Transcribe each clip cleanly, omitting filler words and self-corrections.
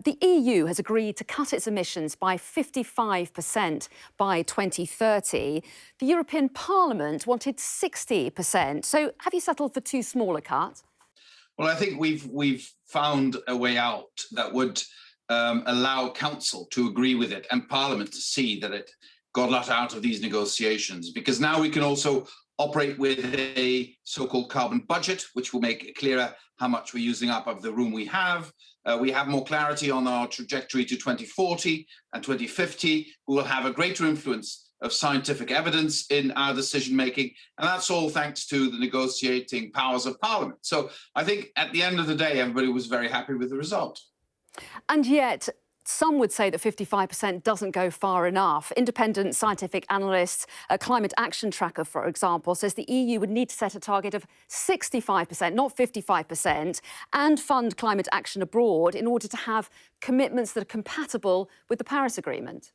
The EU has agreed to cut its emissions by 55% by 2030. The European Parliament wanted 60%. So have you settled for too small a cut? Well, I think we've found a way out that would allow Council to agree with it and Parliament to see that it got a lot out of these negotiations, because now we can also operate with a so-called carbon budget, which will make it clearer how much we're using up of the room we have. We have more clarity on our trajectory to 2040 and 2050. We will have a greater influence of scientific evidence in our decision making, and that's all thanks to the negotiating powers of Parliament. So I think at the end of the day, everybody was very happy with the result. And yet, some would say that 55% doesn't go far enough. Independent scientific analysts, Climate Action Tracker, for example, says the EU would need to set a target of 65%, not 55%, and fund climate action abroad in order to have commitments that are compatible with the Paris Agreement.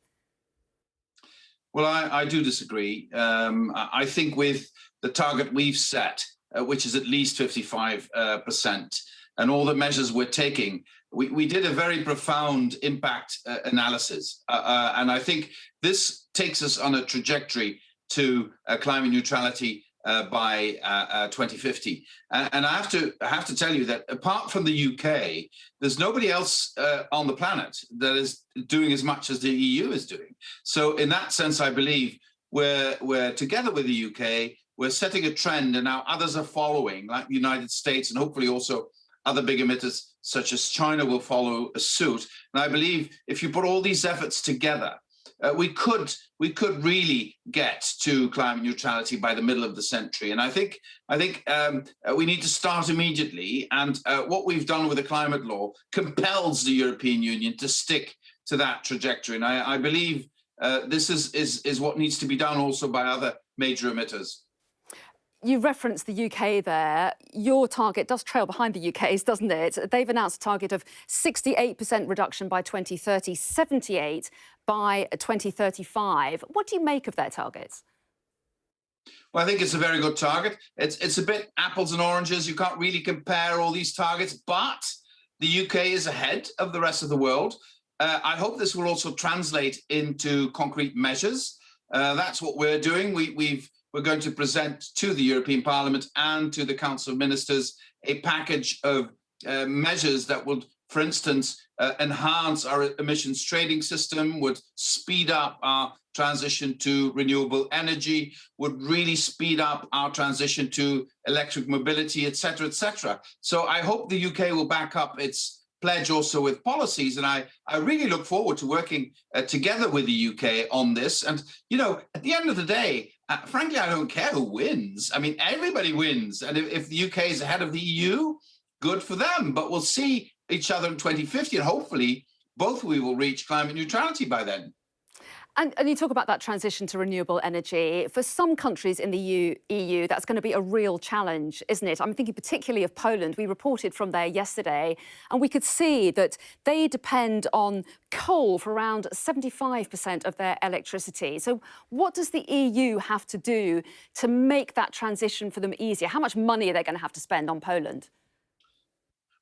Well, I do disagree. I think with the target we've set, which is at least 55%, and all the measures we're taking, we did a very profound impact analysis. And I think this takes us on a trajectory to climate neutrality by 2050. And I have to tell you that apart from the UK, there's nobody else on the planet that is doing as much as the EU is doing. So in that sense, I believe we're together with the UK, we're setting a trend, and now others are following, like the United States, and hopefully also other big emitters such as China will follow suit. And I believe if you put all these efforts together, we could really get to climate neutrality by the middle of the century. And I think we need to start immediately. And what we've done with the climate law compels the European Union to stick to that trajectory. And I believe this is what needs to be done also by other major emitters. You referenced the UK there. Your target does trail behind the UK's, doesn't it? They've announced a target of 68% reduction by 2030, 78% by 2035. What do you make of their targets? Well, I think it's a very good target. It's a bit apples and oranges. You can't really compare all these targets, but the UK is ahead of the rest of the world. I hope this will also translate into concrete measures. That's what we're doing. We're going to present to the European Parliament and to the Council of Ministers a package of measures that would, for instance, enhance our emissions trading system, would speed up our transition to renewable energy, would really speed up our transition to electric mobility, et cetera, et cetera. So I hope the UK will back up its pledge also with policies. And I really look forward to working together with the UK on this. And, you know, at the end of the day, frankly, I don't care who wins. I mean, everybody wins. And if the UK is ahead of the EU, good for them. But we'll see each other in 2050. And hopefully, both we will reach climate neutrality by then. And you talk about that transition to renewable energy. For some countries in the EU, that's going to be a real challenge, isn't it? I'm thinking particularly of Poland. We reported from there yesterday, and we could see that they depend on coal for around 75% of their electricity. So what does the EU have to do to make that transition for them easier? How much money are they going to have to spend on Poland?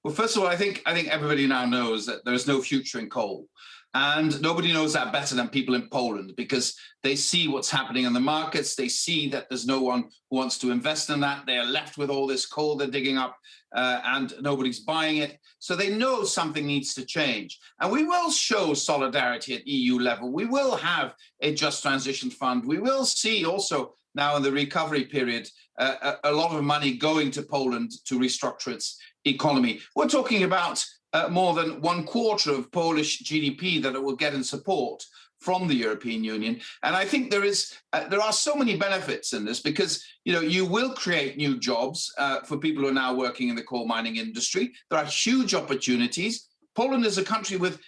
Well, first of all, I think everybody now knows that there's no future in coal. And nobody knows that better than people in Poland, because they see what's happening in the markets. They see that there's no one who wants to invest in that. They are left with all this coal they're digging up and nobody's buying it. So they know something needs to change. And we will show solidarity at EU level. We will have a just transition fund. We will see also now in the recovery period a lot of money going to Poland to restructure its economy. We're talking about more than 1/4 of Polish GDP that it will get in support from the European Union. And I think there are so many benefits in this, because you will create new jobs for people who are now working in the coal mining industry. There are huge opportunities. Poland is a country with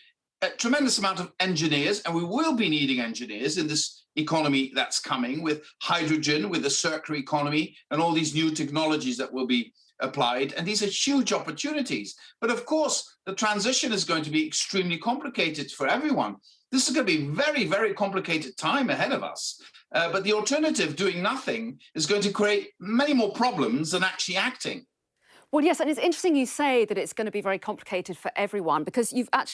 a tremendous amount of engineers, and we will be needing engineers in this economy that's coming, with hydrogen, with the circular economy, and all these new technologies that will be applied. And these are huge opportunities. But of course, the transition is going to be extremely complicated for everyone. This is going to be very, very complicated time ahead of us. But the alternative, doing nothing, is going to create many more problems than actually acting. Well, yes, and it's interesting you say that it's going to be very complicated for everyone, because you've actually